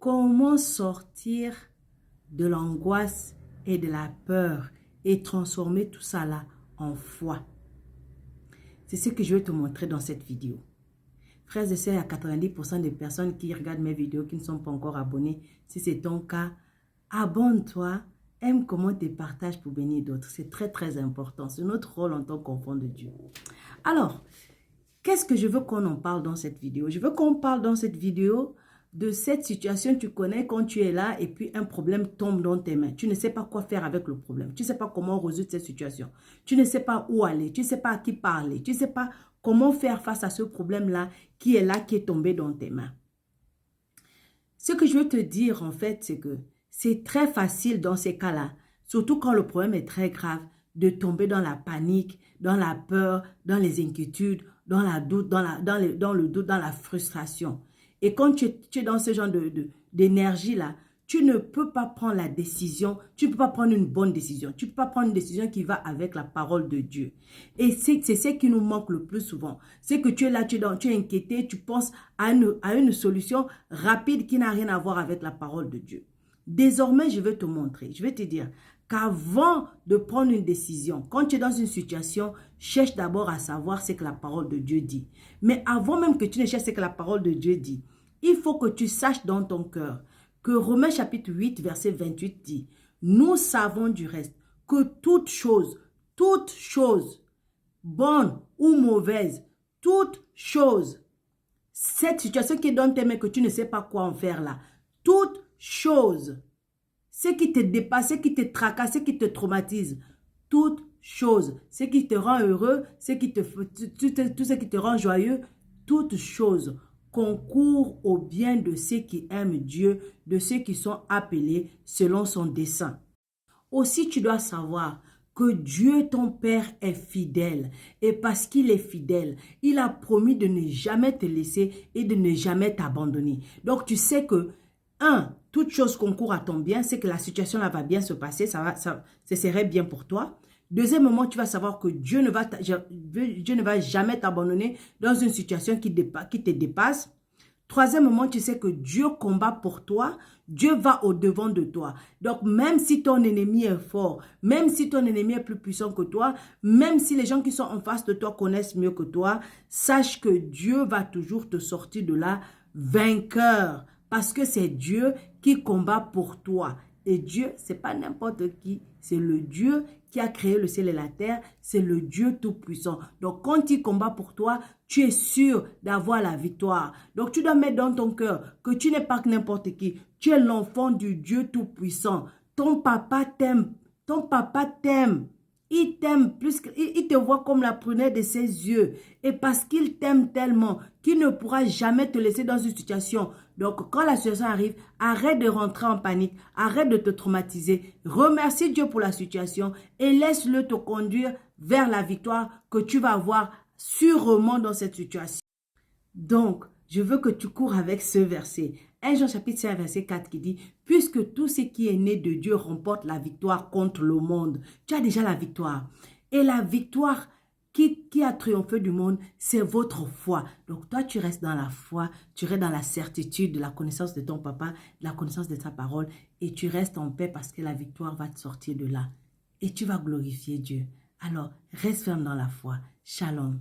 Comment sortir de l'angoisse et de la peur et transformer tout ça là en foi? C'est ce que je vais te montrer dans cette vidéo. Frères et sœurs, il y a 90% des personnes qui regardent mes vidéos qui ne sont pas encore abonnées. Si c'est ton cas, abonne-toi, aime comment tu partages pour bénir d'autres. C'est très très important. C'est notre rôle en tant qu'enfant de Dieu. Alors, qu'est-ce que je veux qu'on en parle dans cette vidéo? Je veux qu'on parle dans cette vidéo de cette situation que tu connais quand tu es là et puis un problème tombe dans tes mains. Tu ne sais pas quoi faire avec le problème. Tu ne sais pas comment résoudre cette situation. Tu ne sais pas où aller. Tu ne sais pas à qui parler. Tu ne sais pas comment faire face à ce problème-là qui est tombé dans tes mains. Ce que je veux te dire en fait, c'est que c'est très facile dans ces cas-là, surtout quand le problème est très grave, de tomber dans la panique, dans la peur, dans les inquiétudes, dans le doute, dans la frustration. Et quand tu es dans ce genre d'énergie-là, tu ne peux pas prendre la décision, tu ne peux pas prendre une bonne décision, tu ne peux pas prendre une décision qui va avec la parole de Dieu. Et c'est ce qui nous manque le plus souvent. C'est que tu es là, tu es inquiété, tu penses à une solution rapide qui n'a rien à voir avec la parole de Dieu. Désormais, je vais te montrer, je vais te dire qu'avant de prendre une décision, quand tu es dans une situation, cherche d'abord à savoir ce que la parole de Dieu dit. Mais avant même que tu ne cherches ce que la parole de Dieu dit, il faut que tu saches dans ton cœur que Romains chapitre 8, verset 28 dit, « Nous savons du reste que toute chose, bonne ou mauvaise, toute chose, cette situation qui est dans tes mains que tu ne sais pas quoi en faire là, toute chose, ce qui te dépasse, ce qui te tracasse, ce qui te traumatise, toute chose, ce qui te rend heureux, tout ce qui te rend joyeux, toute chose concourt au bien de ceux qui aiment Dieu, de ceux qui sont appelés selon son dessein. Aussi, tu dois savoir que Dieu, ton Père, est fidèle. Et parce qu'il est fidèle, il a promis de ne jamais te laisser et de ne jamais t'abandonner. Donc, tu sais que, toute chose concourt à ton bien, c'est que la situation là va bien se passer, ce serait bien pour toi. Deuxièmement, tu vas savoir que Dieu ne va jamais t'abandonner dans une situation qui te dépasse. Troisièmement, tu sais que Dieu combat pour toi. Dieu va au-devant de toi. Donc, même si ton ennemi est fort, même si ton ennemi est plus puissant que toi, même si les gens qui sont en face de toi connaissent mieux que toi, sache que Dieu va toujours te sortir de là vainqueur. Parce que c'est Dieu qui combat pour toi. Et Dieu, ce n'est pas n'importe qui. C'est le Dieu qui a créé le ciel et la terre. C'est le Dieu tout-puissant. Donc, quand il combat pour toi, tu es sûr d'avoir la victoire. Donc, tu dois mettre dans ton cœur que tu n'es pas n'importe qui. Tu es l'enfant du Dieu tout-puissant. Ton papa t'aime. Ton papa t'aime. Il t'aime plus, il te voit comme la prunelle de ses yeux. Et parce qu'il t'aime tellement qu'il ne pourra jamais te laisser dans une situation. Donc, quand la situation arrive, arrête de rentrer en panique. Arrête de te traumatiser. Remercie Dieu pour la situation et laisse-le te conduire vers la victoire que tu vas avoir sûrement dans cette situation. Donc, je veux que tu cours avec ce verset. 1 Jean chapitre 5, verset 4 qui dit, « Puisque tout ce qui est né de Dieu remporte la victoire contre le monde. » Tu as déjà la victoire. Et la victoire qui a triomphé du monde, c'est votre foi. Donc toi, tu restes dans la foi, tu restes dans la certitude de la connaissance de ton papa, de la connaissance de sa parole, et tu restes en paix parce que la victoire va te sortir de là. Et tu vas glorifier Dieu. Alors, reste ferme dans la foi. Shalom.